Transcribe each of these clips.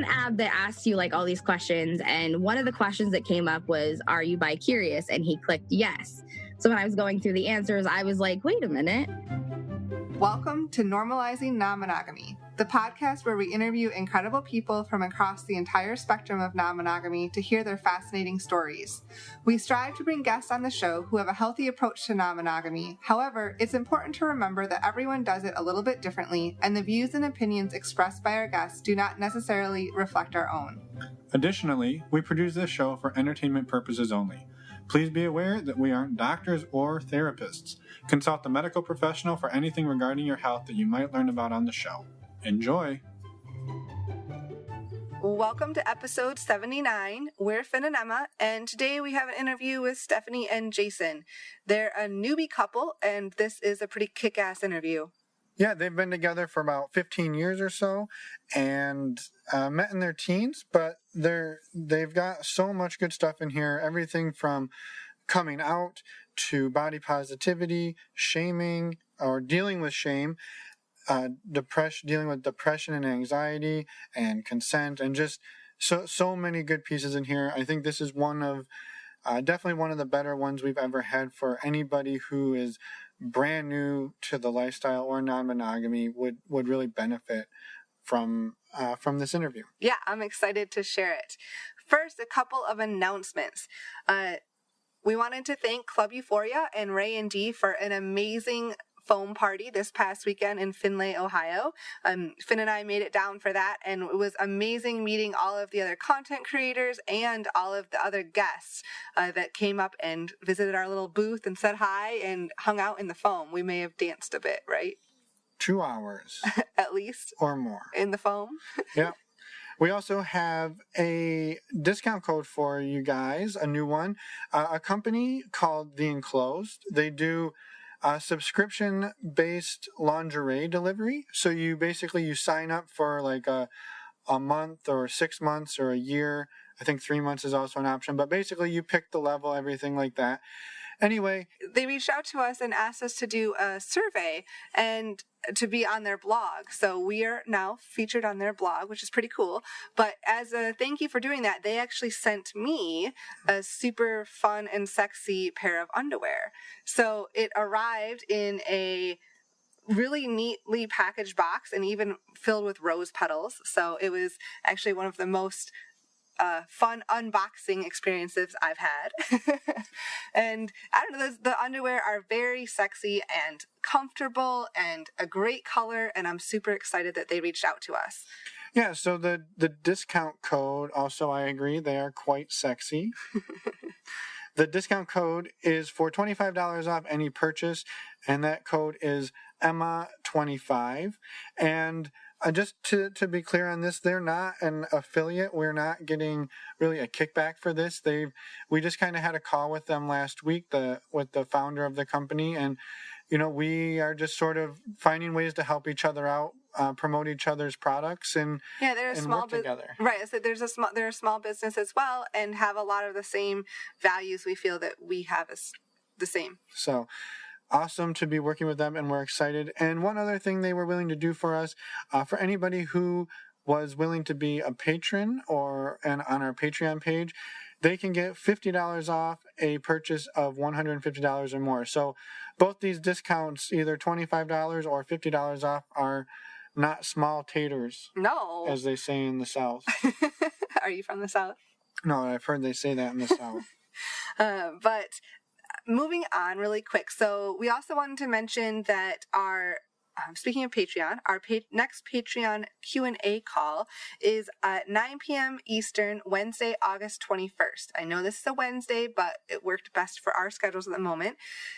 app that asks you like all these questions. And one of the questions that came up was, are you bi-curious? And he clicked yes. So when I was going through the answers, I was like, wait a minute. Welcome to Normalizing Non-Monogamy, the podcast where we interview incredible people from across the entire spectrum of non-monogamy to hear their fascinating stories. We strive to bring guests on the show who have a healthy approach to non-monogamy. However, it's important to remember that everyone does it a little bit differently, and the views and opinions expressed by our guests do not necessarily reflect our own. Additionally, we produce this show for entertainment purposes only. Please be aware that we aren't doctors or therapists. Consult a medical professional for anything regarding your health that you might learn about on the show. Enjoy! Welcome to episode 79. We're Finn and Emma, and today we have an interview with Stephanie and Jason. They're a newbie couple, and this is a pretty kick-ass interview. Yeah, they've been together for about 15 years or so, and met in their teens, but they've got so much good stuff in here, everything from coming out to body positivity, shaming, or dealing with shame, dealing with depression and anxiety, and consent, and just so many good pieces in here. I think this is definitely one of the better ones we've ever had for anybody who is brand new to the lifestyle or non-monogamy would really benefit from this interview. Yeah, I'm excited to share it. First, a couple of announcements. We wanted to thank Club Euphoria and Ray and Dee for an amazing foam party this past weekend in Findlay, Ohio. Finn and I made it down for that, and it was amazing meeting all of the other content creators and all of the other guests that came up and visited our little booth and said hi and hung out in the foam. We may have danced a bit, right? 2 hours. At least. Or more. In the foam. Yeah. We also have a discount code for you guys, a new one. A company called The Enclosed. They do subscription-based lingerie delivery. So you sign up for like a month or 6 months or a year. I think 3 months is also an option. But basically you pick the level, everything like that. Anyway, they reached out to us and asked us to do a survey and to be on their blog. So we are now featured on their blog, which is pretty cool. But as a thank you for doing that, they actually sent me a super fun and sexy pair of underwear. So it arrived in a really neatly packaged box and even filled with rose petals. So it was actually one of the most fun unboxing experiences I've had. And I don't know, the underwear are very sexy and comfortable and a great color, and I'm super excited that they reached out to us. Yeah, so the discount code, also I agree, they are quite sexy. The discount code is for $25 off any purchase, and that code is Emma25. And just to be clear on this, they're not an affiliate. We're not getting really a kickback for this. We just kind of had a call with them last week, with the founder of the company, and we are just sort of finding ways to help each other out, promote each other's products, and they're a small work together. Right. So they're a small business as well, and have a lot of the same values we feel that we have as the same. So awesome to be working with them, and we're excited. And one other thing they were willing to do for us, for anybody who was willing to be a patron and on our Patreon page, they can get $50 off a purchase of $150 or more. So both these discounts, either $25 or $50 off, are not small taters. No. As they say in the South. Are you from the South? No, I've heard they say that in the South. But moving on really quick. So we also wanted to mention that speaking of Patreon, our next Patreon Q&A call is at 9 p.m. Eastern, Wednesday, August 21st. I know this is a Wednesday, but it worked best for our schedules at the moment.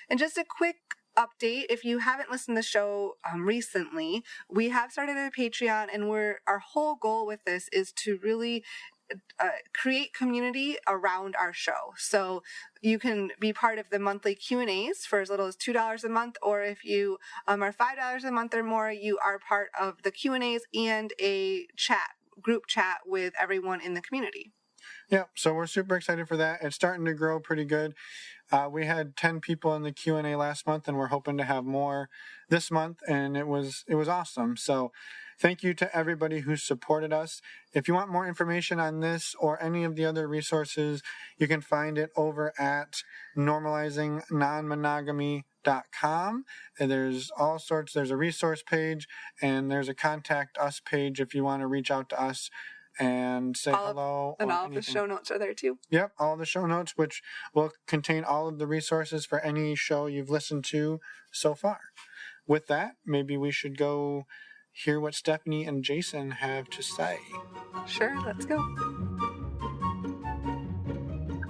And just a quick update, if you haven't listened to the show recently, we have started a Patreon, and our whole goal with this is to really create community around our show. So you can be part of the monthly Q&As for as little as $2 a month, or if you are $5 a month or more, you are part of the Q&As and a group chat with everyone in the community. Yeah, so we're super excited for that. It's starting to grow pretty good. We had 10 people in the Q&A last month, and we're hoping to have more this month, and it was awesome. So Thank you to everybody who supported us. If you want more information on this or any of the other resources, you can find it over at normalizingnonmonogamy.com. And there's all sorts, there's a resource page and there's a contact us page if you want to reach out to us and say hello. And all of the show notes are there too. Yep, all the show notes, which will contain all of the resources for any show you've listened to so far. With that, maybe we should go hear what Stephanie and Jason have to say. Sure, let's go.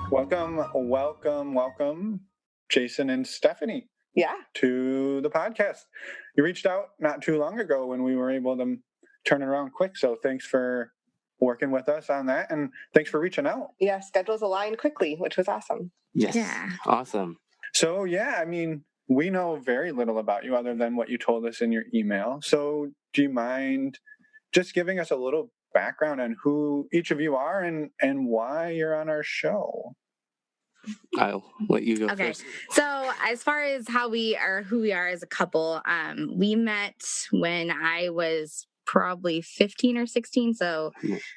Welcome, Jason and Stephanie. Yeah. To the podcast. You reached out not too long ago when we were able to turn it around quick, so thanks for working with us on that, and thanks for reaching out. Yeah, schedules aligned quickly, which was awesome. Yes. Yeah. Awesome. So, yeah, I mean, we know very little about you other than what you told us in your email. So do you mind just giving us a little background on who each of you are and why you're on our show? I'll let you go first. So as far as who we are as a couple, we met when I was probably 15 or 16. So,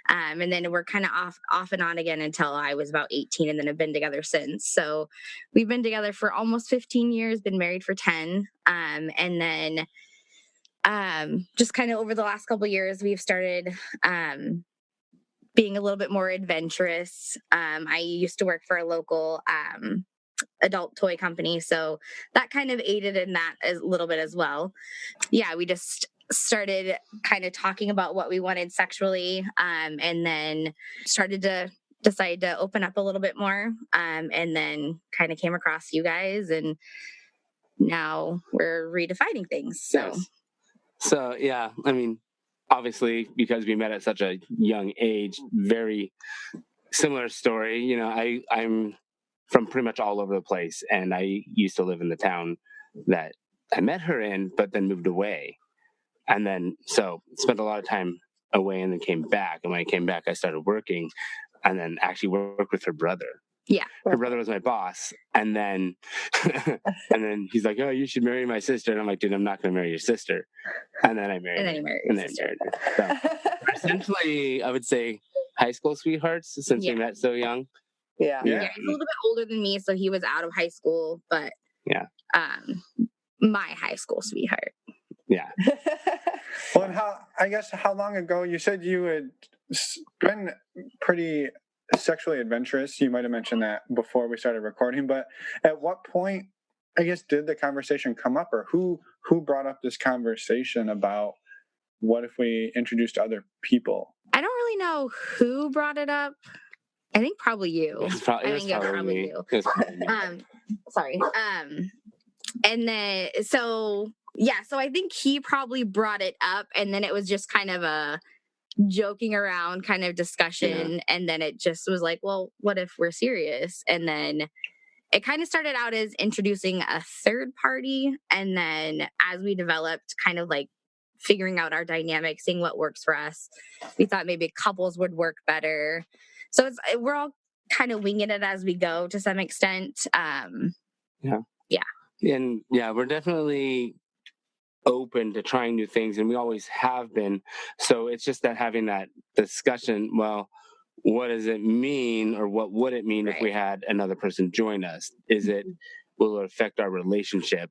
and then we're kind of off and on again until I was about 18, and then have been together since. So we've been together for almost 15 years, been married for 10. And then, just kind of over the last couple of years, we've started, being a little bit more adventurous. I used to work for a local, adult toy company. So that kind of aided in that a little bit as well. Yeah, we just started kind of talking about what we wanted sexually, and then started to decide to open up a little bit more, and then kind of came across you guys, and now we're redefining things. So yeah, I mean, obviously, because we met at such a young age, very similar story. You know, I'm from pretty much all over the place, and I used to live in the town that I met her in, but then moved away. And then, so spent a lot of time away and then came back. And when I came back, I started working and then actually worked with her brother. Yeah. Her brother was my boss. And then, and then he's like, oh, you should marry my sister. And I'm like, dude, I'm not going to marry your sister. And then I married her. And then married her. So essentially, I would say high school sweethearts since we met so young. Yeah. He's a little bit older than me. So he was out of high school, but my high school sweetheart. Yeah. Well, and how long ago, you said you had been pretty sexually adventurous. You might have mentioned that before we started recording, but at what point, I guess, did the conversation come up, or who brought up this conversation about what if we introduced other people? I don't really know who brought it up. I think probably you. It was probably you. Sorry. And then, so I think he probably brought it up, and then it was just kind of a joking around kind of discussion. And then it just was like, well, what if we're serious? And then it kind of started out as introducing a third party. And then as we developed, kind of like figuring out our dynamic, seeing what works for us, we thought maybe couples would work better. So we're all kind of winging it as we go to some extent. And we're definitely open to trying new things, and we always have been. So it's just that having that discussion, well, what does it mean, or what would it mean if we had another person join us? Will it affect our relationship,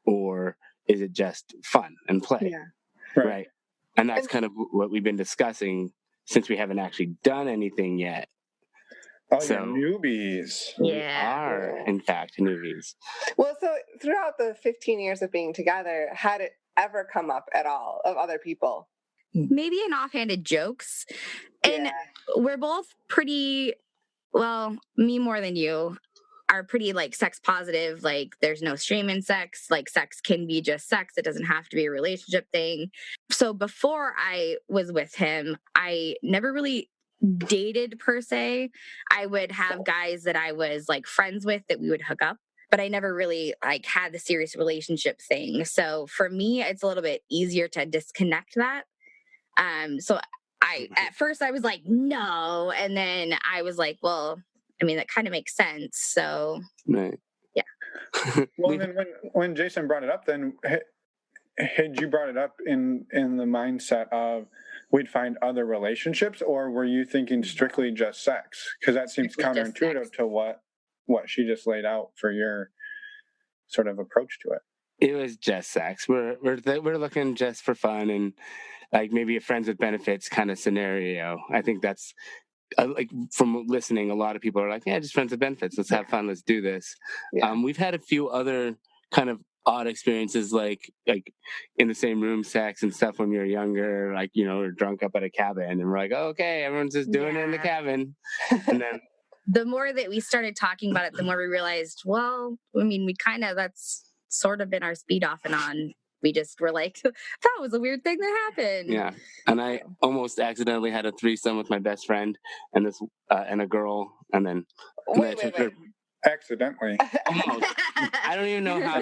or is it just fun and play? Yeah. Right. And that's kind of what we've been discussing since we haven't actually done anything yet. Oh, so newbies. We are, in fact, newbies. Well, so throughout the 15 years of being together, had it ever come up at all of other people? Maybe in offhanded jokes. And we're both pretty, well, me more than you, are pretty like sex positive. Like there's no shame in sex. Like sex can be just sex. It doesn't have to be a relationship thing. So before I was with him, I never really dated per se. I would have guys that I was like friends with that we would hook up, but I never really like had the serious relationship thing. So for me, it's a little bit easier to disconnect that. So at first I was like, no. And then I was like, well, I mean, that kind of makes sense. So right. Yeah. Well, then when Jason brought it up, then had you brought it up in the mindset of we'd find other relationships, or were you thinking strictly just sex? Because that seems Strictly just counterintuitive sex. to what she just laid out for your sort of approach to it. It was just sex. We're looking just for fun and like maybe a friends with benefits kind of scenario. I think that's like from listening, a lot of people are like, yeah, just friends with benefits. Let's have fun. Let's do this. Yeah. We've had a few other kind of odd experiences, like in the same room sex and stuff when we were younger, like, you know, we're drunk up at a cabin and we're like, oh, okay, everyone's just doing it in the cabin. And then the more that we started talking about it, the more we realized, well, I mean, that's sort of been our speed off and on. We just were like, that was a weird thing that happened. yeah. And I almost accidentally had a threesome with my best friend and this and a girl, and then Wait. Accidentally. almost. I don't even know how.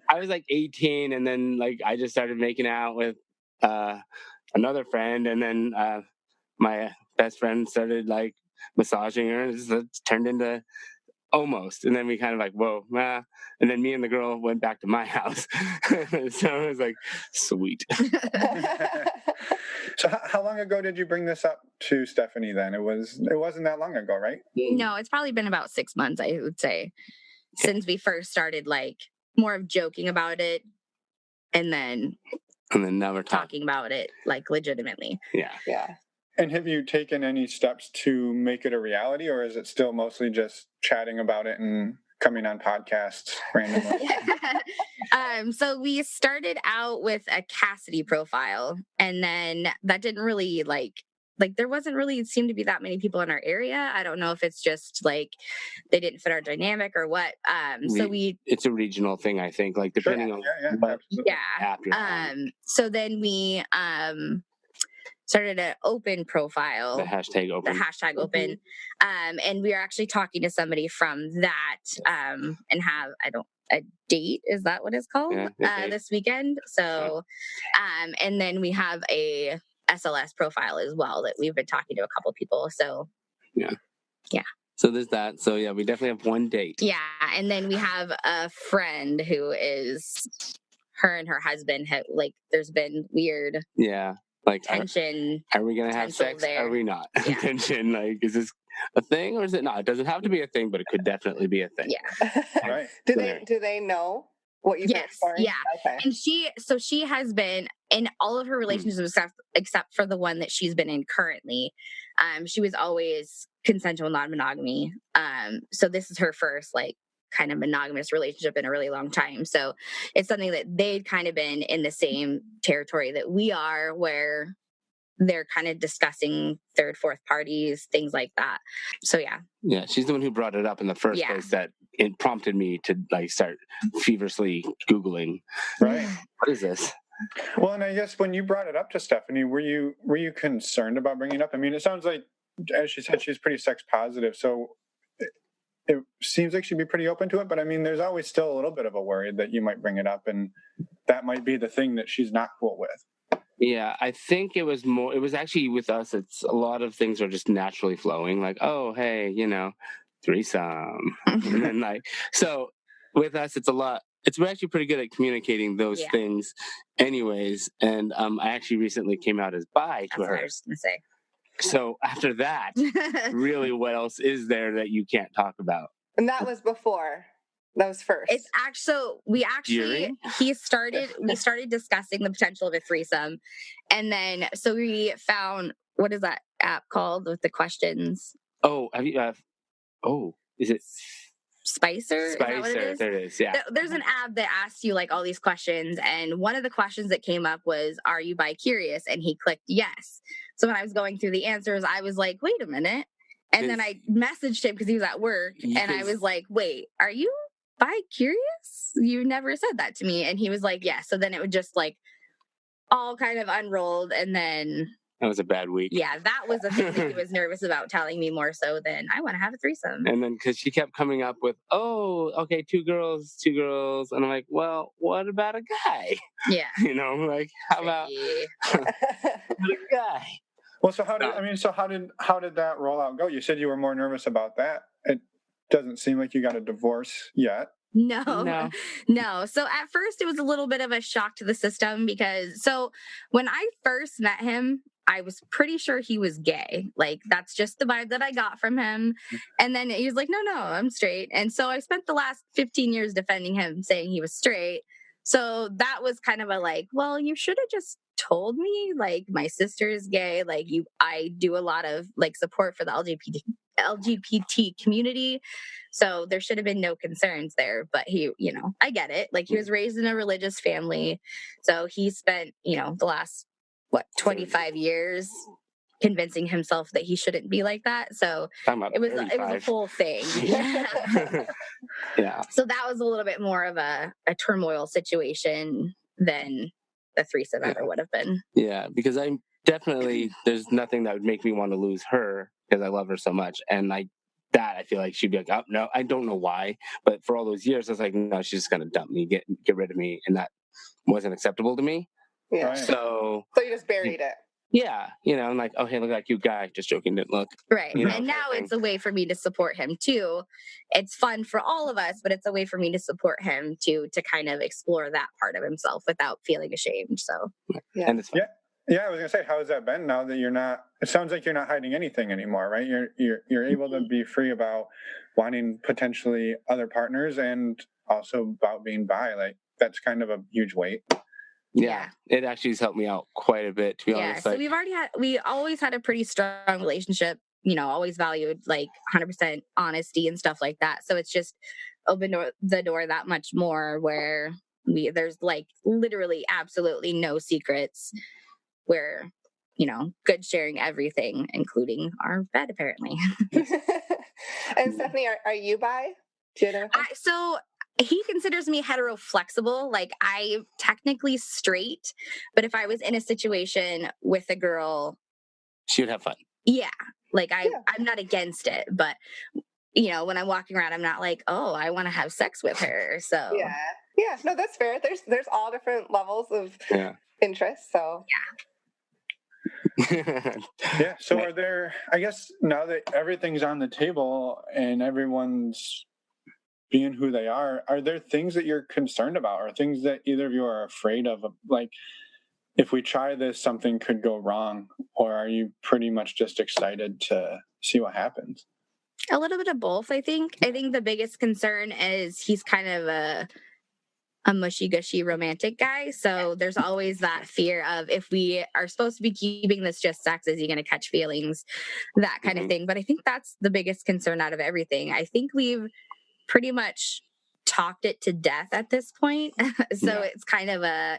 I was like 18, and then like I just started making out with another friend, and then my best friend started like massaging her, and it's turned into almost. And then we kind of like, whoa, and then me and the girl went back to my house. So it was like, sweet. So how long ago did you bring this up to Stephanie then? It wasn't that long ago, right? No, it's probably been about 6 months, I would say, since we first started like more of joking about it, and then now we're talking about it like legitimately. Yeah. And have you taken any steps to make it a reality, or is it still mostly just chatting about it and coming on podcasts randomly? So we started out with a Cassidy profile, and then that didn't really like there wasn't really seem to be that many people in our area. I don't know if it's just like they didn't fit our dynamic or what. So it's a regional thing, I think, like depending on what app you're on. So then we started an open profile, the hashtag open, and we are actually talking to somebody from that and have a date, is that what it's called? This weekend. So and then we have a SLS profile as well that we've been talking to a couple people. So yeah. So there's that. So yeah, we definitely have one date. Yeah, and then we have a friend who is her and her husband have like there's been weird like tension. Are we gonna have sex? There. Are we not? Yeah. Tension. Like, is this a thing or is it not? It doesn't have to be a thing, but it could definitely be a thing. Yeah. Right. Do they know what you've been exploring? Yeah. Okay. And she has been in all of her relationships except for the one that she's been in currently. She was always consensual non-monogamy. So this is her first like kind of monogamous relationship in a really long time. So it's something that they'd kind of been in the same territory that we are, where they're kind of discussing third, fourth parties, things like that. So yeah, she's the one who brought it up in the first place. That it prompted me to like start feverishly Googling. Right. What is this? Well, and I guess when you brought it up to Stephanie, were you concerned about bringing it up? I mean, it sounds like, as she said, she's pretty sex positive, so it seems like she'd be pretty open to it. But I mean, there's always still a little bit of a worry that you might bring it up, and that might be the thing that she's not cool with. Yeah, I think it was actually with us, it's a lot of things are just naturally flowing, like, oh, hey, threesome. And then like, so with us, we're actually pretty good at communicating those things anyways. And I actually recently came out as bi to her. That's what I was going to say. So after that, really, what else is there that you can't talk about? And that was before. That was first. It's actually we started discussing the potential of a threesome, and then so we found, what is that app called with the questions? Oh, have you? Is it Spicer? Is that what it is? There it is. Yeah. There's an app that asks you like all these questions, and one of the questions that came up was, "Are you bi-curious?" And he clicked yes. So when I was going through the answers, I was like, "Wait a minute," and then I messaged him because he was at work, and I was like, "Wait, are you bi-curious? You never said that to me." And he was like, "Yeah." So then it would just like all kind of unrolled, and then that was a bad week. Yeah, that was the thing that he was nervous about telling me more so than I want to have a threesome. And then because she kept coming up with, oh, okay, two girls, and I'm like, well, what about a guy? Yeah, like how about a guy? Well, so how did that rollout go? You said you were more nervous about that. It doesn't seem like you got a divorce yet. No, no. So at first it was a little bit of a shock to the system because when I first met him, I was pretty sure he was gay. Like that's just the vibe that I got from him. And then he was like, no, I'm straight. And so I spent the last 15 years defending him saying he was straight. So that was kind of a like, well, you should have just told me like my sister is gay. Like I do a lot of like support for the LGBT community. So there should have been no concerns there, but he, I get it. Like he was raised in a religious family. So he spent, the last 25 years convincing himself that he shouldn't be like that. So it was a whole thing. Yeah. So that was a little bit more of a turmoil situation than the threesome ever would have been. Yeah, because there's nothing that would make me want to lose her because I love her so much. And I feel like she'd be like, oh, no, I don't know why. But for all those years, I was like, no, she's just going to dump me, get rid of me. And that wasn't acceptable to me. Yeah. So you just buried it. Yeah. I'm like, oh, hey, look at that cute guy. Just joking, didn't look. Right. And now it's a way for me to support him too. It's fun for all of us, but it's a way for me to support him to kind of explore that part of himself without feeling ashamed. So, yeah. And it's fun. Yeah, I was gonna say, how has that been now that you're not? It sounds like you're not hiding anything anymore, right? You're able to be free about wanting potentially other partners and also about being bi. Like that's kind of a huge weight. Yeah, it actually has helped me out quite a bit, to be honest. So we always had a pretty strong relationship. Always valued like 100% honesty and stuff like that. So it's just opened the door that much more where there's like literally absolutely no secrets. We're, good sharing everything, including our bed, apparently. And Stephanie, are you bi? Do you identify? So he considers me hetero-flexible. Like I'm technically straight, but if I was in a situation with a girl, she would have fun. Yeah. Like I'm not against it, but when I'm walking around, I'm not like, oh, I want to have sex with her. So yeah, no, that's fair. There's all different levels of interest. So yeah. So are there? I guess now that everything's on the table and everyone's being who they are there things that you're concerned about, or things that either of you are afraid of? Like, if we try this, something could go wrong, or are you pretty much just excited to see what happens? A little bit of both, I think. I think the biggest concern is he's kind of a mushy-gushy romantic guy. So there's always that fear of, if we are supposed to be keeping this just sex, is he going to catch feelings? That kind of thing. But I think that's the biggest concern out of everything. I think we've pretty much talked it to death at this point. So it's kind of a,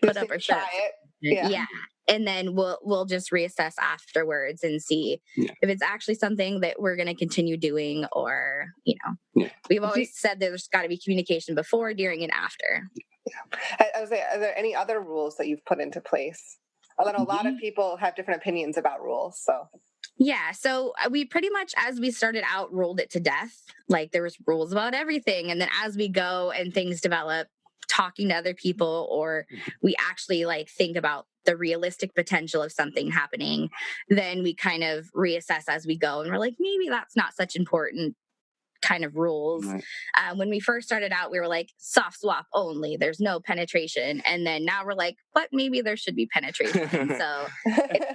put up or shut up. Yeah. And then we'll just reassess afterwards and see if it's actually something that we're going to continue doing, or, we've always said there's got to be communication before, during, and after. Yeah. I was saying, are there any other rules that you've put into place? Although a lot of people have different opinions about rules, so. Yeah, so we pretty much, as we started out, ruled it to death. Like there was rules about everything. And then as we go and things develop, talking to other people, or we actually like think about the realistic potential of something happening, then we kind of reassess as we go. And we're like, maybe that's not such important kind of rules. Right. When we first started out, we were like, soft swap only, there's no penetration. And then now we're like, but maybe there should be penetration. So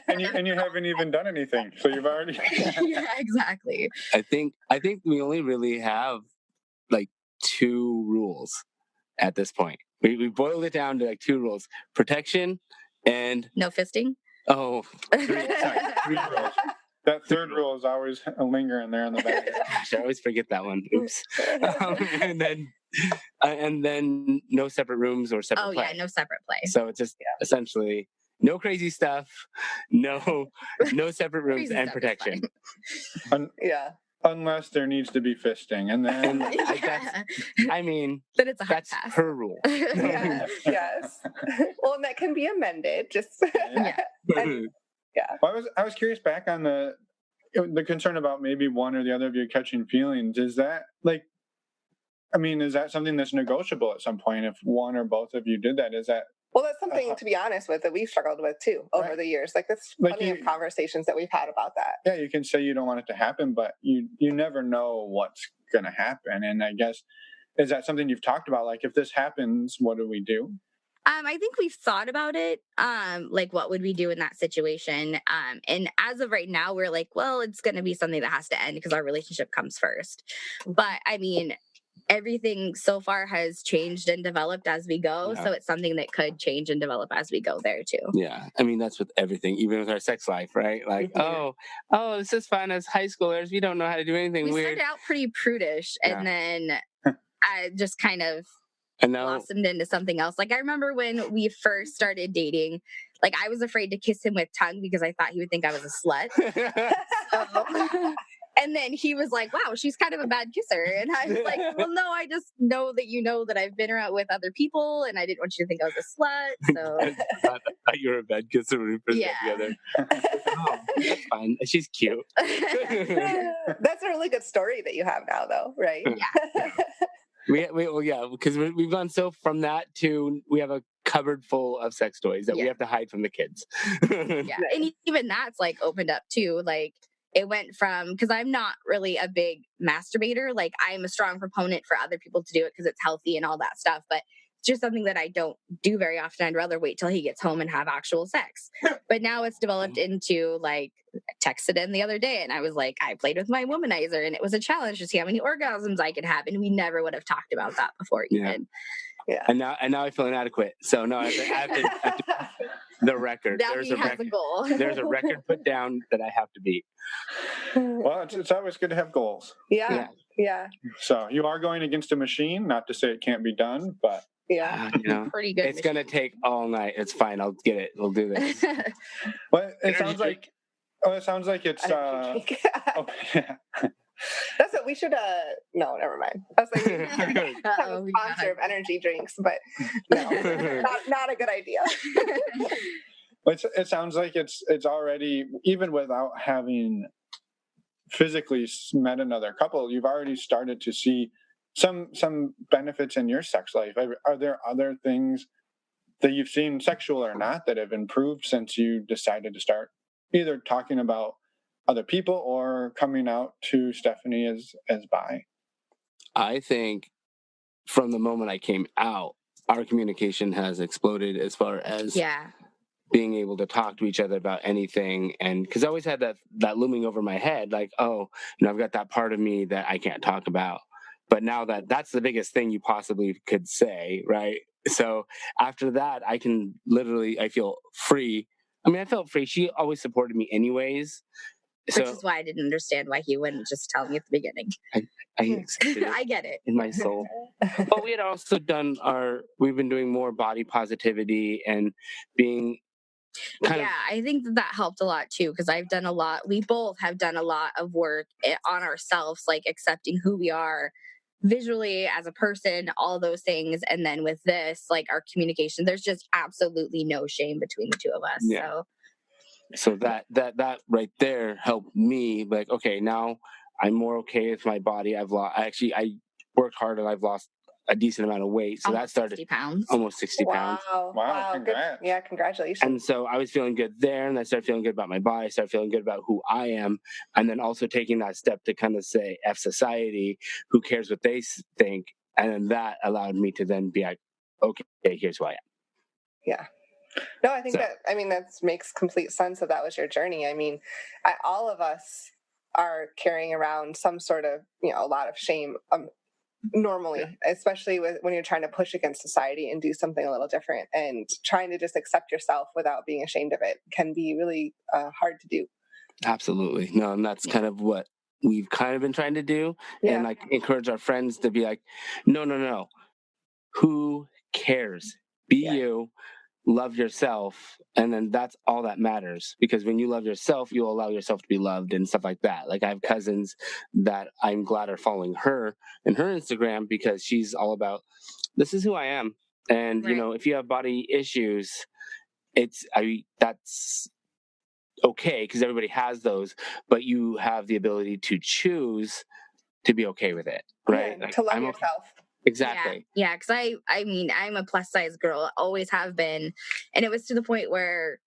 and you haven't even done anything, so you've already yeah, exactly. I think we only really have like 2 rules at this point. We boiled it down to like 2 rules: protection and no fisting. Oh, 3 rules. That third rule is always lingering there in the back. Gosh, I always forget that one. Oops. And then no separate rooms or separate play. No separate play. So it's just essentially no crazy stuff, no separate rooms, and protection. Unless there needs to be fisting, and then then it's a hard that's pass. her rule. Yes. Well, and that can be amended. Just Well, I was curious back on the concern about maybe one or the other of you catching feelings. Is that is that something that's negotiable at some point? If one or both of you did that, is that? Well, that's something, to be honest with, that we've struggled with too over the years. Like there's plenty of conversations that we've had about that. Yeah, you can say you don't want it to happen, but you never know what's going to happen. And I guess is that something you've talked about? Like, if this happens, what do we do? I think we've thought about it. Like what would we do in that situation? And as of right now, we're like, well, it's going to be something that has to end because our relationship comes first. But I mean, everything so far has changed and developed as we go. Yeah. So it's something that could change and develop as we go there too. Yeah, I mean that's with everything, even with our sex life, right? Like, oh, this is fun as high schoolers. We don't know how to do anything We weird. started out pretty prudish, and then I just kind of And now, blossomed into something else. Like I remember when we first started dating, like I was afraid to kiss him with tongue because I thought he would think I was a slut. So, and then he was like, wow, she's kind of a bad kisser. And I was like, well, no, I just know that you know that I've been around with other people and I didn't want you to think I was a slut. So I thought you were a bad kisser when we first got together. Oh, that's fine. She's cute. That's a really good story that you have now, though, right? Yeah. Well, yeah, because we've gone so from that to we have a cupboard full of sex toys that we have to hide from the kids. Yeah, and even that's like opened up too. Like it went from, because I'm not really a big masturbator. Like I'm a strong proponent for other people to do it because it's healthy and all that stuff. But it's just something that I don't do very often. I'd rather wait till he gets home and have actual sex. But now it's developed into like, I texted him the other day and I was like, I played with my womanizer and it was a challenge to see how many orgasms I could have. And we never would have talked about that before even. Yeah. And now I feel inadequate. So no, I have to the record. Now he has a goal. There's a record put down that I have to beat. Well, it's always good to have goals. Yeah. So you are going against a machine. Not to say it can't be done, but Pretty good. It's gonna take all night. It's fine. I'll get it. We'll do this. Well, it sounds like. Oh, it sounds like it's. That's what we should. No, never mind. I was like, we should have a sponsor of energy drinks, but no, not a good idea. It sounds like it's already, even without having physically met another couple, you've already started to see some benefits in your sex life. Are there other things that you've seen, sexual or not, that have improved since you decided to start either talking about other people or coming out to Stephanie as bi? I think from the moment I came out, our communication has exploded as far as being able to talk to each other about anything. And because I always had that looming over my head, like, oh, I've got that part of me that I can't talk about. But now that's the biggest thing you possibly could say, right? So after that, I feel free. I mean, I felt free. She always supported me anyways. Which is why I didn't understand why he wouldn't just tell me at the beginning. I accepted it. I get it. In my soul. But we had also we've been doing more body positivity and being I think that helped a lot too, because we both have done a lot of work on ourselves, like accepting who we are visually as a person, all those things. And then with this, like our communication, there's just absolutely no shame between the two of us. Yeah. So that right there helped me. Like, okay, now I'm more okay with my body. I worked hard and I've lost a decent amount of weight. So that started 60 pounds. Almost 60 pounds. Wow. Congrats. Good. Yeah, congratulations. And so I was feeling good there, and I started feeling good about my body. I started feeling good about who I am, and then also taking that step to kind of say, F society, who cares what they think? And then that allowed me to then be like, okay, here's who I am. Yeah. No, I think that makes complete sense that was your journey. I mean, all of us are carrying around some sort of, a lot of shame normally, especially when you're trying to push against society and do something a little different, and trying to just accept yourself without being ashamed of it can be really hard to do. Absolutely. No, and that's kind of what we've kind of been trying to do, and like encourage our friends to be like, no. Who cares? Be you. Love yourself, and then that's all that matters, because when you love yourself, you'll allow yourself to be loved and stuff like that. Like I have cousins that I'm glad are following her and her Instagram, because she's all about, this is who I am. And if you have body issues, that's okay, because everybody has those, but you have the ability to choose to be okay with it, right? To love yourself. Exactly. Yeah, because I mean, I'm a plus size girl, always have been. And it was to the point where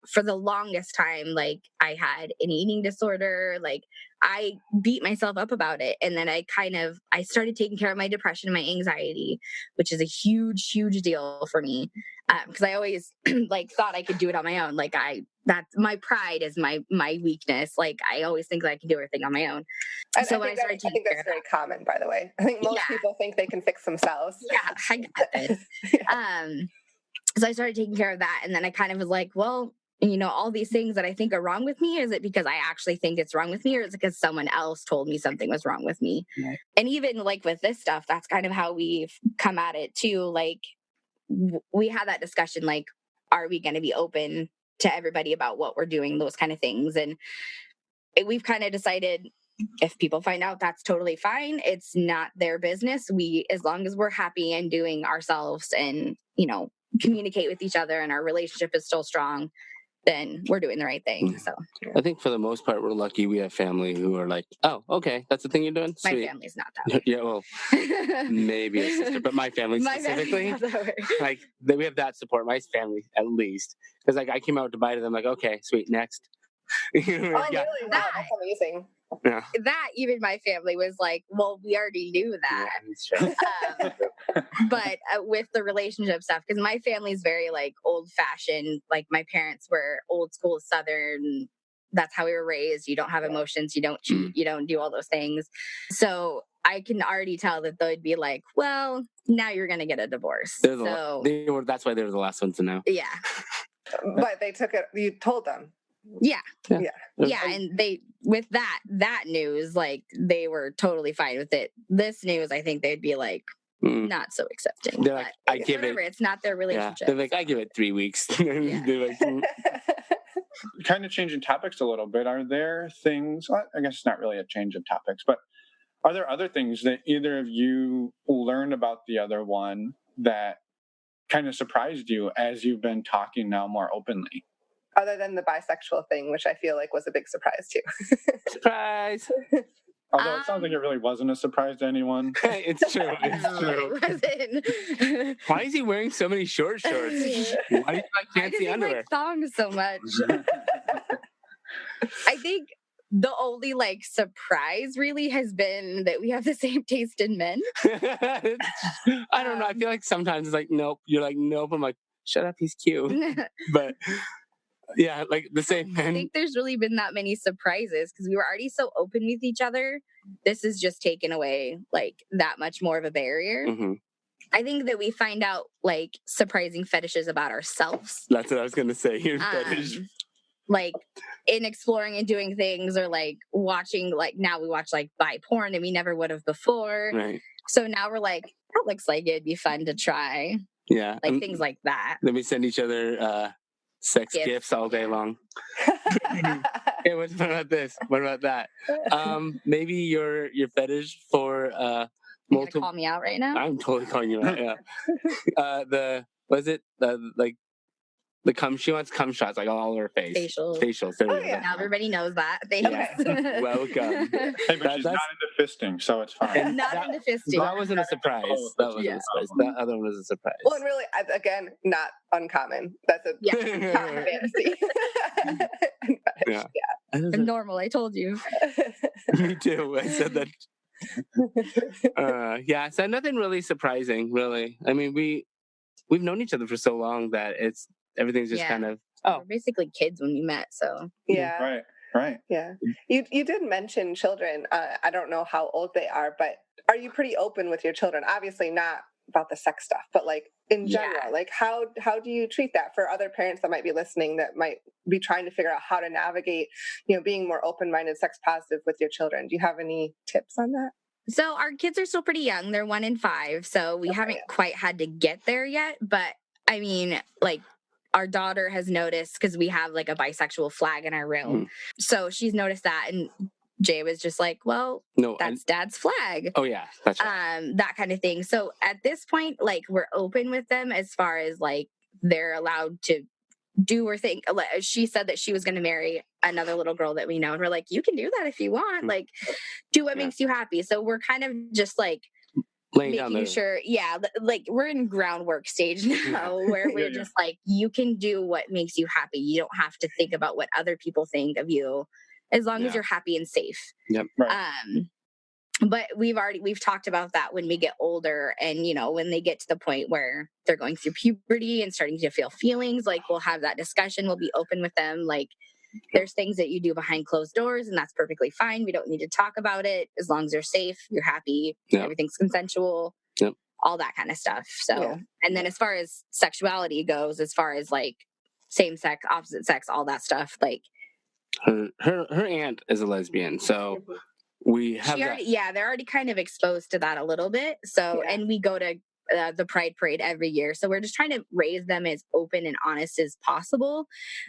for the longest time, like I had an eating disorder. Like I beat myself up about it. And then I started taking care of my depression and my anxiety, which is a huge, huge deal for me. Cause I always like thought I could do it on my own. Like that's my pride is my weakness. Like I always think that I can do everything on my own. And So I think that's very common, by the way. I think most people think they can fix themselves. Yeah, I got this. So I started taking care of that. And then I kind of was like, well, all these things that I think are wrong with me, is it because I actually think it's wrong with me, or is it because someone else told me something was wrong with me? Right. And even like with this stuff, that's kind of how we've come at it too. Like we had that discussion, like, are we going to be open to everybody about what we're doing, those kind of things. And we've kind of decided, if people find out, that's totally fine. It's not their business. As long as we're happy and doing ourselves and, communicate with each other and our relationship is still strong, then we're doing the right thing. So I think for the most part, we're lucky we have family who are like, oh, okay, that's the thing you're doing? Sweet. My family's not that way. Yeah, well, maybe a sister, but my family specifically, like we have that support. My family, at least, because like I came out to buy to them, like, okay, sweet, next. Really? Wow, that's amazing. Yeah. That even my family was like, well, we already knew that. Yeah, that's true. But with the relationship stuff, because my family's very like old fashioned, like my parents were old school Southern. That's how we were raised. You don't have emotions. You don't cheat. You don't do all those things. So I can already tell that they'd be like, well, now you're going to get a divorce. That's why they were the last ones to know. Yeah. But they took it, you told them. Yeah. And they, with that news, like they were totally fine with it. This news, I think they'd be like, not so accepting. They're like, I give it. It's not their relationship. Yeah. They're like, I give it 3 weeks. They're like, kind of changing topics a little bit. Are there things? I guess it's not really a change of topics, but are there other things that either of you learned about the other one that kind of surprised you as you've been talking now more openly? Other than the bisexual thing, which I feel like was a big surprise too. Surprise! Although it sounds like it really wasn't a surprise to anyone. It's true. It's true. It wasn't. Why is he wearing so many short shorts? Why do you like fancy underwear? Like thongs so much. I think the only like surprise really has been that we have the same taste in men. I don't know. I feel like sometimes it's like, nope. You're like, nope. I'm like, shut up. He's cute. But yeah, like the same men. I think there's really been that many surprises because we were already so open with each other. This has just taken away like that much more of a barrier. Mm-hmm. I think that we find out like surprising fetishes about ourselves. That's what I was going to say. Here's fetish. Like in exploring and doing things, or like watching, like now we watch like bi porn and we never would have before. Right. So now we're like, that looks like it'd be fun to try. Yeah. Like things like that. Then we send each other sex gifts all day long. Hey, what about this? What about that? Maybe your fetish for You're gonna call me out right now? I'm totally calling you out. Yeah. The cum, she wants cum shots like all over her face. Facials. Oh, yeah. Now everybody knows that. Thanks. Yeah. Welcome. Hey, but she's not into fisting, so it's fine. Not into fisting. That wasn't a surprise. That wasn't a surprise. That other one was a surprise. Well, and really, again, not uncommon. That's a common fantasy. I'm normal. I told you. Me too. I said that. So nothing really surprising, really. I mean, we've known each other for so long that everything's just kind of we're basically kids when we met. So right. Yeah, you did mention children. I don't know how old they are, but are you pretty open with your children? Obviously not about the sex stuff, but like in general, like how do you treat that for other parents that might be listening that might be trying to figure out how to navigate, being more open-minded, sex positive with your children? Do you have any tips on that? So our kids are still pretty young. They're 1 and 5. So we haven't quite had to get there yet. But I mean, like our daughter has noticed, because we have like a bisexual flag in our room. Mm. So she's noticed that. And Jay was just like, well, that's Dad's flag. Oh, yeah. That's right. That kind of thing. So at this point, like we're open with them as far as like they're allowed to do or think. She said that she was going to marry another little girl that we know, and we're like, you can do that if you want. Like, do what makes you happy. So we're kind of just like laying down making the sure, yeah, like we're in groundwork stage now where we're Yeah. just like, you can do what makes you happy. You don't have to think about what other people think of you as long as Yeah. you're happy and safe. Yep. Right. But we've talked about that when we get older, and when they get to the point where they're going through puberty and starting to feel feelings, like we'll have that discussion. We'll be open with them, like there's things that you do behind closed doors and that's perfectly fine. We don't need to talk about it as long as you're safe, you're happy, Yep. everything's consensual. Yep. All that kind of stuff. So Yeah. And then as far as sexuality goes, as far as like same sex, opposite sex, all that stuff, like her aunt is a lesbian, so we have that. they're already kind of exposed to that a little bit. So Yeah. And we go to the Pride Parade every year, so we're just trying to raise them as open and honest as possible.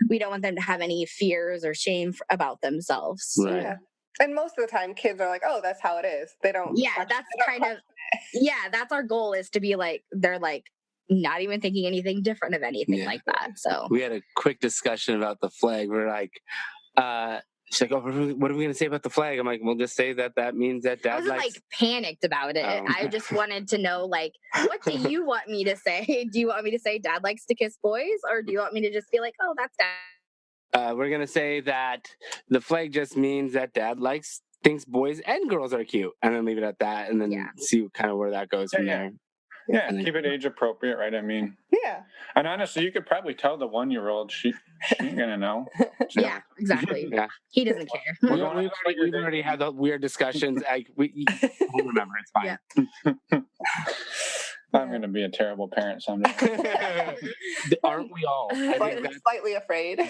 We don't want them to have any fears or shame about themselves. Right. Yeah. And most of the time, kids are like, "Oh, that's how it is." They don't. Yeah, that's our goal, is to be like, they're like not even thinking anything different of anything like that. So we had a quick discussion about the flag. We're like, she's like, "Oh, what are we going to say about the flag?" I'm like, "We'll just say that means that Dad I wasn't likes." like panicked about it. I just wanted to know, like, what do you want me to say? Do you want me to say Dad likes to kiss boys, or do you want me to just be like, "Oh, that's Dad"? We're going to say that the flag just means that Dad thinks boys and girls are cute, and then leave it at that, and then see kind of where that goes from there. Yeah, keep it age appropriate, right? I mean, Yeah. And honestly, you could probably tell the 1-year-old she ain't gonna know. So, Yeah, exactly. Yeah. He doesn't care. We've already had the weird discussions. We won't remember. It's fine. Yeah. I'm gonna be a terrible parent someday. Aren't we all? I think that's, Slightly afraid.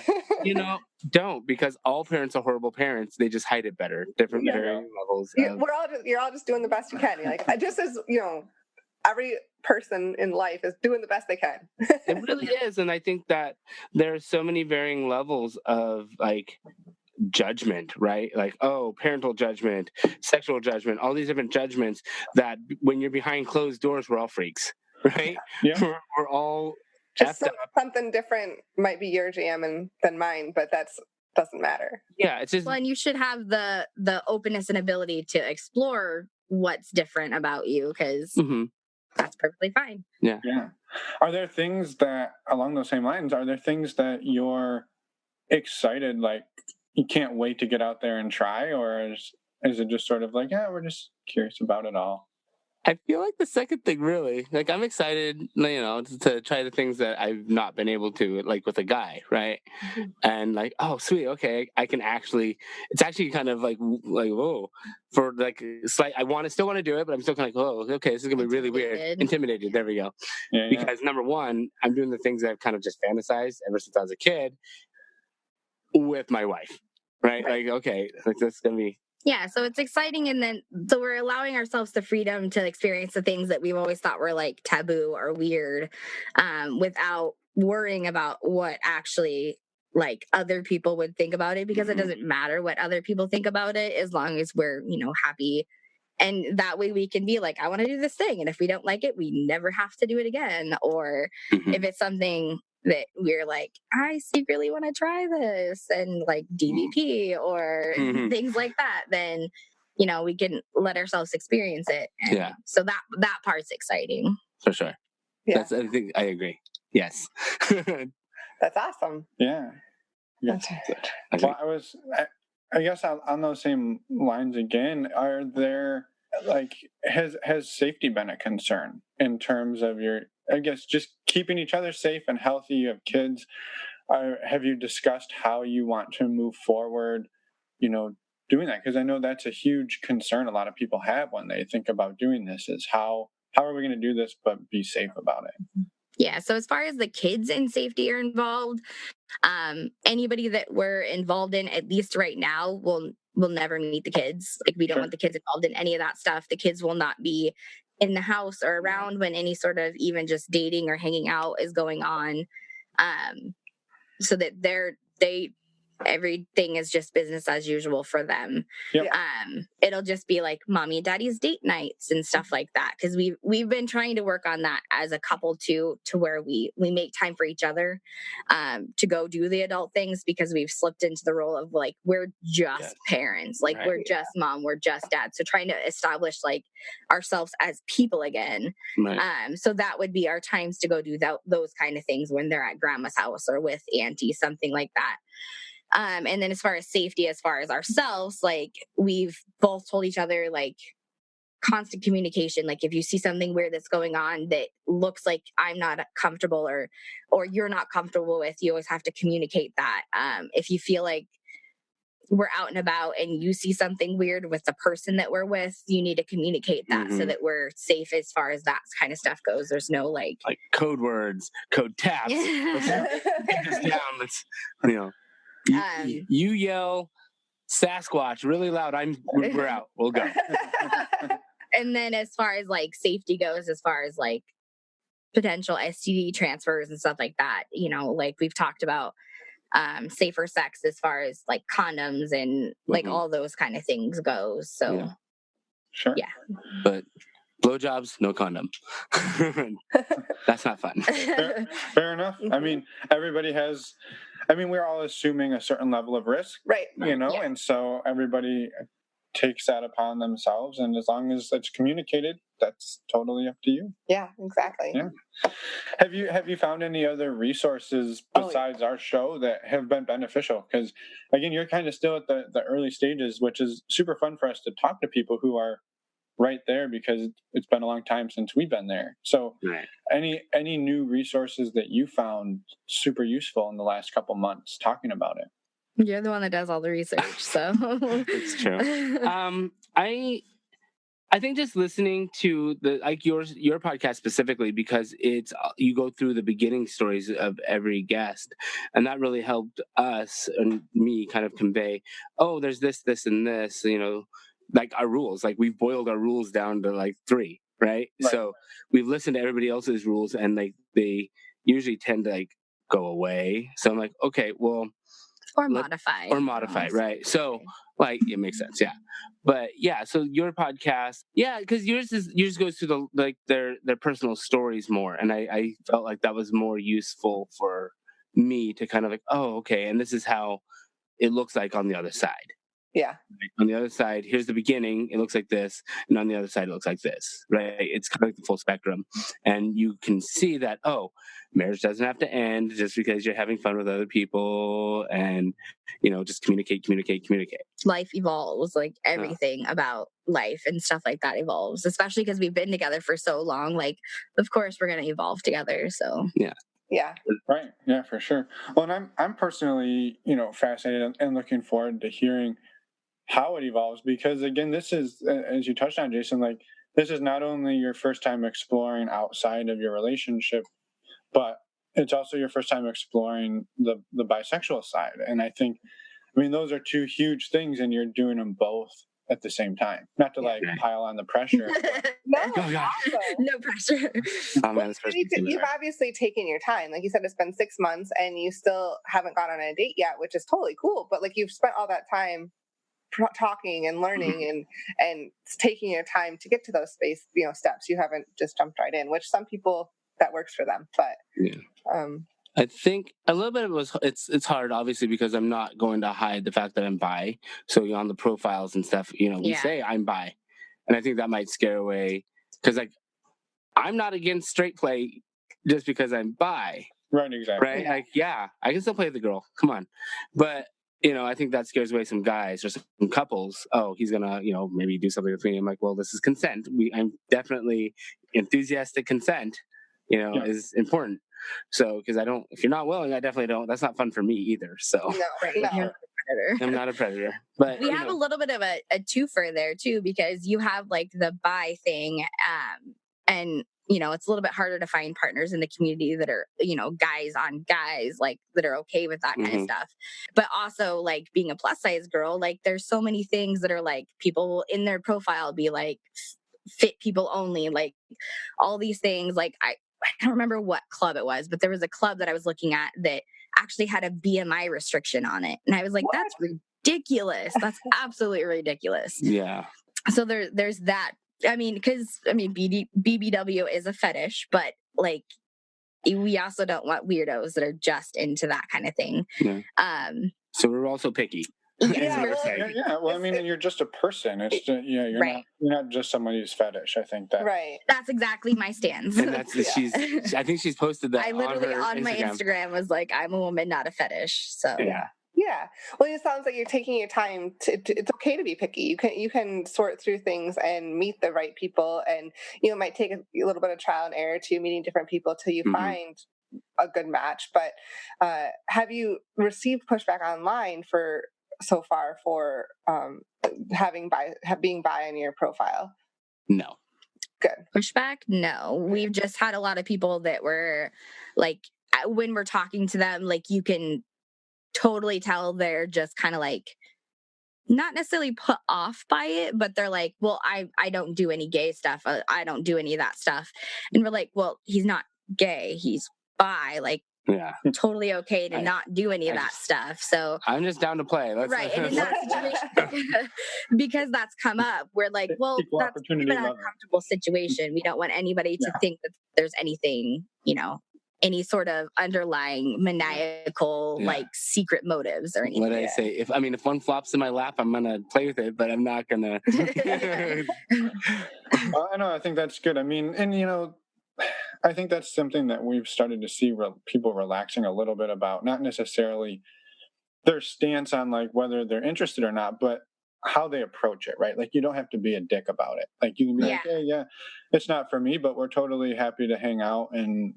don't, because all parents are horrible parents. They just hide it better. Different varying levels. You're all just doing the best you can. You're like, just as every person in life is doing the best they can. It really is, and I think that there are so many varying levels of like judgment, right? Like, oh, parental judgment, sexual judgment, all these different judgments that when you're behind closed doors, we're all freaks, right? Yeah. We're all just something different might be your jam than mine, but doesn't matter. Yeah, it's just and you should have the openness and ability to explore what's different about you, because that's perfectly fine. Yeah. Are there things that, along those same lines, are there things that you're excited, like you can't wait to get out there and try, or is it just sort of like, yeah, we're just curious about it all? I feel like the second thing, really. Like, I'm excited, to try the things that I've not been able to, like with a guy, right? And like, oh, sweet, okay, I can actually. It's actually kind of like whoa, for like slight. Still want to do it, but I'm still kind of like, oh, okay, this is gonna be really weird. Intimidated. There we go. Yeah. Because number one, I'm doing the things that I've kind of just fantasized ever since I was a kid with my wife, right? Like, okay, like this is gonna be. Yeah, so it's exciting, and then so we're allowing ourselves the freedom to experience the things that we've always thought were like taboo or weird, without worrying about what actually like other people would think about it, because it doesn't matter what other people think about it as long as we're happy. And that way we can be like, I want to do this thing, and if we don't like it, we never have to do it again. Or if it's something that we're like, I secretly want to try this, and like DVP or things like that, then we can let ourselves experience it. And so that part's exciting. For sure. Yeah. I think I agree. Yes. That's awesome. Yeah. Well, I guess on those same lines again, are there has safety been a concern in terms of just keeping each other safe and healthy? You have kids. Have you discussed how you want to move forward, doing that? Because I know that's a huge concern a lot of people have when they think about doing this, is how are we going to do this but be safe about it? Yeah, so as far as the kids in safety are involved, anybody that we're involved in, at least right now, will never meet the kids. Like, we don't want the kids involved in any of that stuff. The kids will not be in the house or around when any sort of even just dating or hanging out is going on, so that everything is just business as usual for them. Yep. It'll just be like mommy and daddy's date nights and stuff like that, because we've been trying to work on that as a couple too, to where we make time for each other to go do the adult things, because we've slipped into the role of like we're just parents, like we're just mom, we're just dad. So trying to establish like ourselves as people again. So that would be our times to go do those kind of things when they're at grandma's house or with auntie, something like that. And then as far as safety, as far as ourselves, like we've both told each other, like constant communication. Like if you see something weird that's going on that looks like I'm not comfortable or you're not comfortable with, you always have to communicate that. If you feel like we're out and about and you see something weird with the person that we're with, you need to communicate that so that we're safe as far as that kind of stuff goes. There's no like code words, code taps. Let's get this down. Let's, you know. You yell Sasquatch really loud, we're out. We'll go. And then as far as like safety goes, as far as like potential STD transfers and stuff like that, you know, like we've talked about safer sex as far as like condoms and like all those kind of things goes. So sure. Yeah. But blowjobs, no condom. That's not fun. Fair enough. I mean, we're all assuming a certain level of risk, right? You know, and so everybody takes that upon themselves, and as long as it's communicated, that's totally up to you. Yeah, exactly. Yeah. Have you found any other resources besides our show that have been beneficial? Because again, you're kind of still at the early stages, which is super fun for us to talk to people who are right there, because it's been a long time since we've been there. So any new resources that you found super useful in the last couple months talking about it? You're the one that does all the research, so it's true. I think just listening to your podcast specifically, because it's you go through the beginning stories of every guest, and that really helped us and me kind of convey, there's this, and this, you know, like our rules, like we've boiled our rules down to like 3, right? So we've listened to everybody else's rules, and like they usually tend to like go away. So I'm like, okay, well, or modify, right? So like it makes sense, yeah. But yeah, so your podcast, because yours goes through their personal stories more, and I felt like that was more useful for me to kind of like, okay, and this is how it looks like on the other side. Yeah. Like on the other side, here's the beginning, it looks like this, and on the other side it looks like this, right? It's kind of like the full spectrum, and you can see that marriage doesn't have to end just because you're having fun with other people, and you know, just communicate. Life evolves, like everything about life and stuff like that evolves, especially because we've been together for so long. Like, of course we're going to evolve together. So yeah, right, yeah, for sure. Well, and I'm personally, you know, fascinated and looking forward to hearing how it evolves, because again, this is, as you touched on, Jason, like this is not only your first time exploring outside of your relationship, but it's also your first time exploring the bisexual side. And I think, those are 2 huge things, and you're doing them both at the same time. Not to pile on the pressure. No, no pressure. You've obviously taken your time. Like you said, it's been 6 months, and you still haven't gone on a date yet, which is totally cool. But like you've spent all that time talking and learning and taking your time to get to those steps. You haven't just jumped right in, which some people that works for them. But I think a little bit of it's hard, obviously, because I'm not going to hide the fact that I'm bi. So on the profiles and stuff, you know, we say I'm bi, and I think that might scare away, because like I'm not against straight play just because I'm bi. Right, exactly. Right, like I can still play with the girl. Come on, but. You know, I think that scares away some guys or some couples. He's gonna, you know, maybe do something with me. I'm like, well, this is consent. I'm definitely enthusiastic consent. You know, is important. So, because if you're not willing, I definitely don't. That's not fun for me either. So, no. I'm not a predator. But we have a little bit of a twofer there too, because you have like the bi thing, and you know, it's a little bit harder to find partners in the community that are, you know, guys on guys, like that are okay with that kind of stuff. But also like being a plus size girl, like there's so many things that are like people will in their profile be like fit people only, like all these things. Like I don't remember what club it was, but there was a club that I was looking at that actually had a BMI restriction on it. And I was like, What? that's ridiculous. That's absolutely ridiculous. Yeah. So there's that. I mean, because BBW is a fetish, but like we also don't want weirdos that are just into that kind of thing. Yeah. So we're also picky. Yeah, Well, I mean, and you're just a person. It's just, you're Right. not just somebody's fetish. I think that. Right. That's exactly my stance. And that's I think she's posted that. I literally on my Instagram was like, I'm a woman, not a fetish. So Yeah. Yeah. Well, it sounds like you're taking your time it's okay to be picky. You can sort through things and meet the right people, and it might take a little bit of trial and error to meeting different people till you find a good match. But have you received pushback online so far for being bi on your profile? No. Good. Pushback? No. We've just had a lot of people that were like, when we're talking to them, like you can totally tell they're just kind of like not necessarily put off by it, but they're like, well, I don't do any gay stuff. I don't do any of that stuff. And we're like, well, he's not gay. He's bi. Like, yeah, totally okay to not do any of that stuff. So I'm just down to play. Right. And in that situation, because that's come up, we're like, well, that's an uncomfortable situation. We don't want anybody to think that there's anything, any sort of underlying maniacal, like secret motives or anything. What I say, if one flops in my lap, I'm gonna play with it, but I'm not gonna. I know. I think that's good. I mean, and I think that's something that we've started to see people relaxing a little bit about, not necessarily their stance on like whether they're interested or not, but how they approach it, right? Like you don't have to be a dick about it. Like you can be like, hey, yeah, it's not for me, but we're totally happy to hang out, and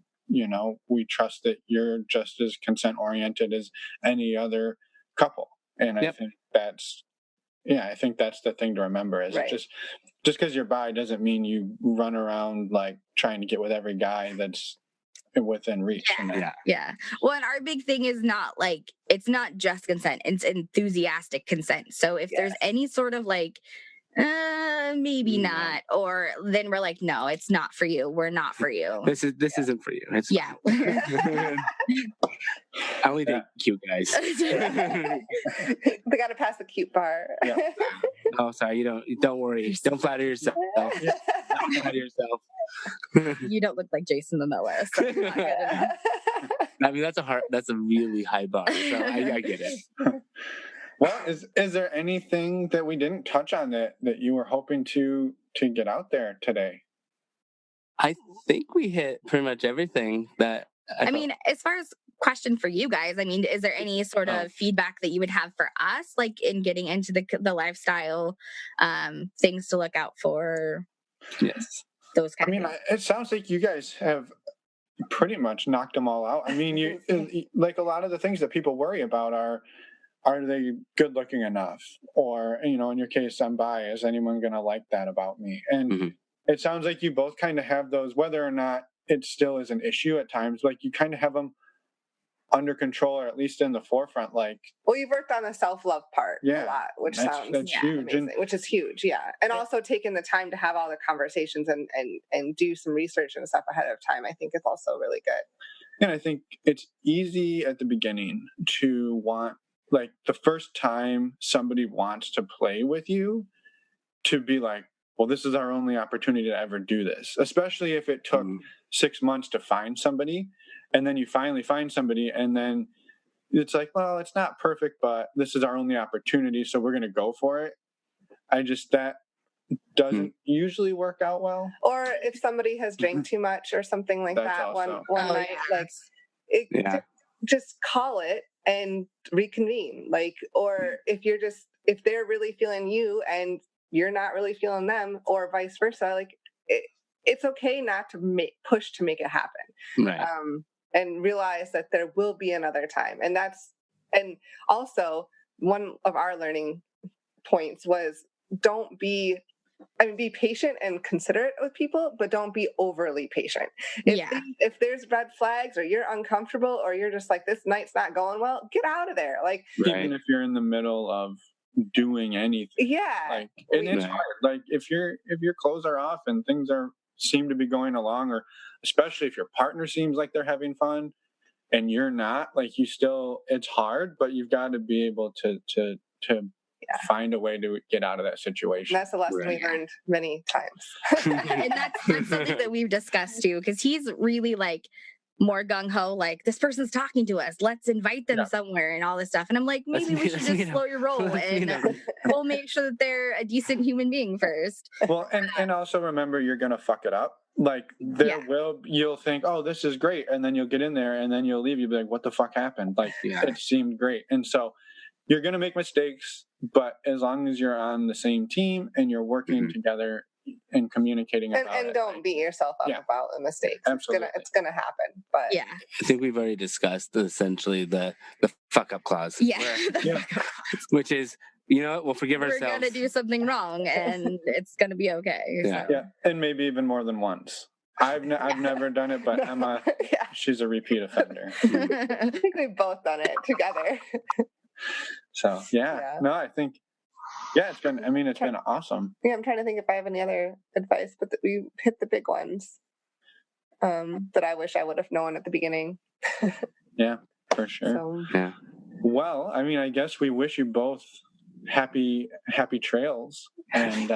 we trust that you're just as consent oriented as any other couple. And I think that's the thing to remember is just because you're bi doesn't mean you run around like trying to get with every guy that's within reach. Yeah. Well, and our big thing is not like, it's not just consent, it's enthusiastic consent. So if there's any sort of like, maybe not, or then we're like, no, it's not for you. We're not for you. This isn't for you. It's I only date cute guys. They got to pass the cute bar. Yeah. Oh, sorry. Don't worry. Don't flatter yourself. Don't flatter yourself. You don't look like Jason Momoa. So it's not good enough. That's a really high bar. So I get it. Well, is there anything that we didn't touch on that you were hoping to get out there today? I think we hit pretty much everything that. As far as question for you guys, is there any sort of feedback that you would have for us, like in getting into the lifestyle, things to look out for? Yes. Those kind of things. It sounds like you guys have pretty much knocked them all out. You like a lot of the things that people worry about are they good looking enough? Or, in your case, I'm bi. Is anyone going to like that about me? And it sounds like you both kind of have those, whether or not it still is an issue at times, like you kind of have them under control, or at least in the forefront. Like, well, you've worked on the self-love part a lot, which sounds huge, amazing, which is huge. Yeah. And also taking the time to have all the conversations and do some research and stuff ahead of time, I think is also really good. And I think it's easy at the beginning to want, like the first time somebody wants to play with you, to be like, well, this is our only opportunity to ever do this, especially if it took 6 months to find somebody, and then you finally find somebody, and then it's like, well, it's not perfect, but this is our only opportunity, so we're going to go for it. That doesn't usually work out well. Or if somebody has drank too much or something like that one night, just call it and reconvene. Like, or if they're really feeling you and you're not really feeling them, or vice versa, like it's okay not to push to make it happen. Right. And realize that there will be another time. And also one of our learning points was be patient and considerate with people, but don't be overly patient. If there's red flags, or you're uncomfortable, or you're just like, this night's not going well, get out of there. Like, even if you're in the middle of doing anything. Yeah. And it's hard. Like if your clothes are off and things seem to be going along, or especially if your partner seems like they're having fun, and you're not, like, you still, it's hard, but you've got to be able to find a way to get out of that situation. That's a lesson we've learned many times. And that's something that we've discussed too, because he's really like more gung-ho, like, this person's talking to us, let's invite them somewhere and all this stuff. And I'm like, maybe we should just slow your roll and we'll make sure that they're a decent human being first. Well, and also remember, you're gonna fuck it up. Like, you'll think, oh, this is great, and then you'll get in there and then you'll leave, you'll be like, what the fuck happened? Like, it seemed great. And so you're gonna make mistakes, but as long as you're on the same team and you're working together and communicating about it. And don't beat yourself up about the mistakes. Absolutely. It's gonna happen. But yeah, I think we've already discussed essentially the fuck up clause. Which is, you know, we'll forgive ourselves. We're gonna do something wrong and it's gonna be okay. Yeah. So. Yeah, and maybe even more than once. I've never done it, but Emma, she's a repeat offender. I think we've both done it together. So no, I think it's been awesome. Yeah, I'm trying to think if I have any other advice, but we hit the big ones that I wish I would have known at the beginning. Yeah, for sure. So. Yeah. Well, I mean, I guess we wish you both happy trails, and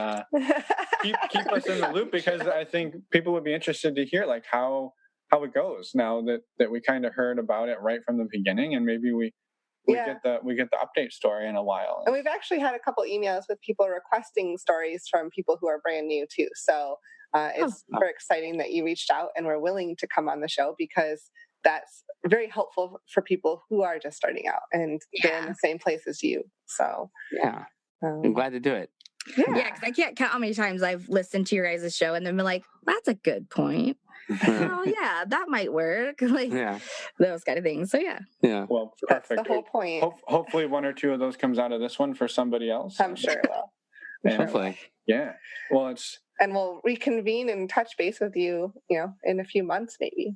keep us in the loop, because I think people would be interested to hear like how it goes now that we kind of heard about it right from the beginning, and maybe we get the update story in a while. And we've actually had a couple emails with people requesting stories from people who are brand new too. So it's super exciting that you reached out and were willing to come on the show, because that's very helpful for people who are just starting out and they're in the same place as you. So I'm glad to do it. Yeah, because I can't count how many times I've listened to your guys' show and then been like, that's a good point. Oh yeah, that might work. Like those kind of things. So yeah. Well, perfect. That's the whole point. Hopefully, one or two of those comes out of this one for somebody else. I'm sure it will. Hopefully. Yeah. Well, and we'll reconvene and touch base with you, in a few months maybe.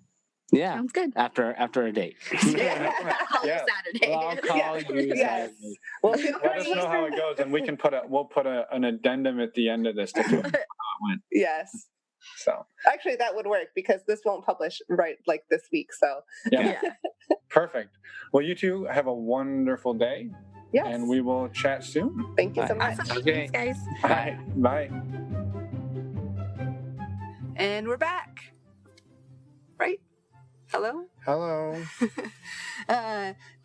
Yeah. Sounds good. After a date. Call you Saturday. Well, I'll call you Saturday. Well, let us know how it goes, and we can we'll put an addendum at the end of this to how it went. Yes. So actually, that would work, because this won't publish right like this week. So Perfect. Well, you two have a wonderful day. Yes. And we will chat soon. Thank you so much. Awesome. Okay. Thanks, guys. Bye. And we're back. Right? Hello?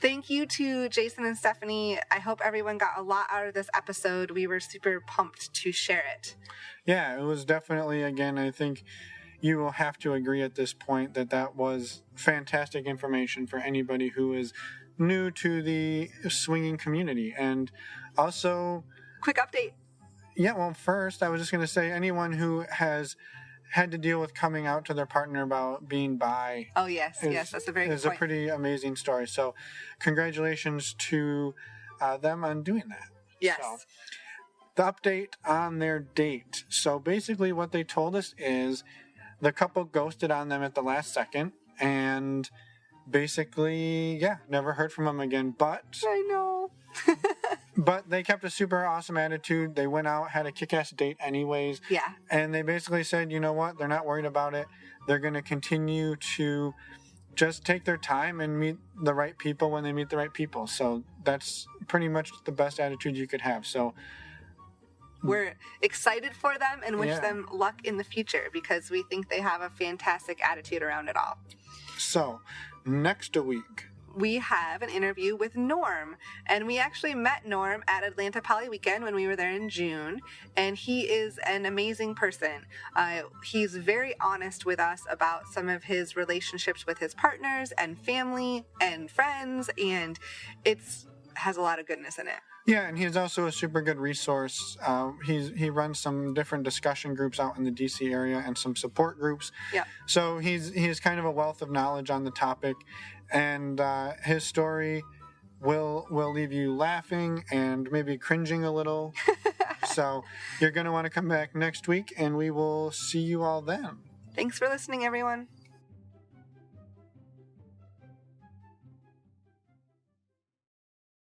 Thank you to Jason and Stephanie. I hope everyone got a lot out of this episode. We were super pumped to share it. Yeah, it was definitely, again, I think you will have to agree at this point that was fantastic information for anybody who is new to the swinging community. And also... Quick update. Yeah, well, first, I was just going to say, anyone who has had to deal with coming out to their partner about being bi. Oh, yes, that's a very good point. It's a pretty amazing story. So congratulations to them on doing that. Yes. So, the update on their date. So basically what they told us is the couple ghosted on them at the last second, and basically, never heard from them again. But I know. But they kept a super awesome attitude. They went out, had a kick-ass date anyways. Yeah. And they basically said, you know what? They're not worried about it. They're going to continue to just take their time and meet the right people when they meet the right people. So that's pretty much the best attitude you could have. So we're excited for them and wish them luck in the future, because we think they have a fantastic attitude around it all. So next week, we have an interview with Norm, and we actually met Norm at Atlanta Poly Weekend when we were there in June, and he is an amazing person. He's very honest with us about some of his relationships with his partners and family and friends, and it has a lot of goodness in it. Yeah, and he's also a super good resource. He runs some different discussion groups out in the DC area and some support groups. Yeah. So he's kind of a wealth of knowledge on the topic, and his story will leave you laughing and maybe cringing a little. So you're going to want to come back next week, and we will see you all then. Thanks for listening, everyone.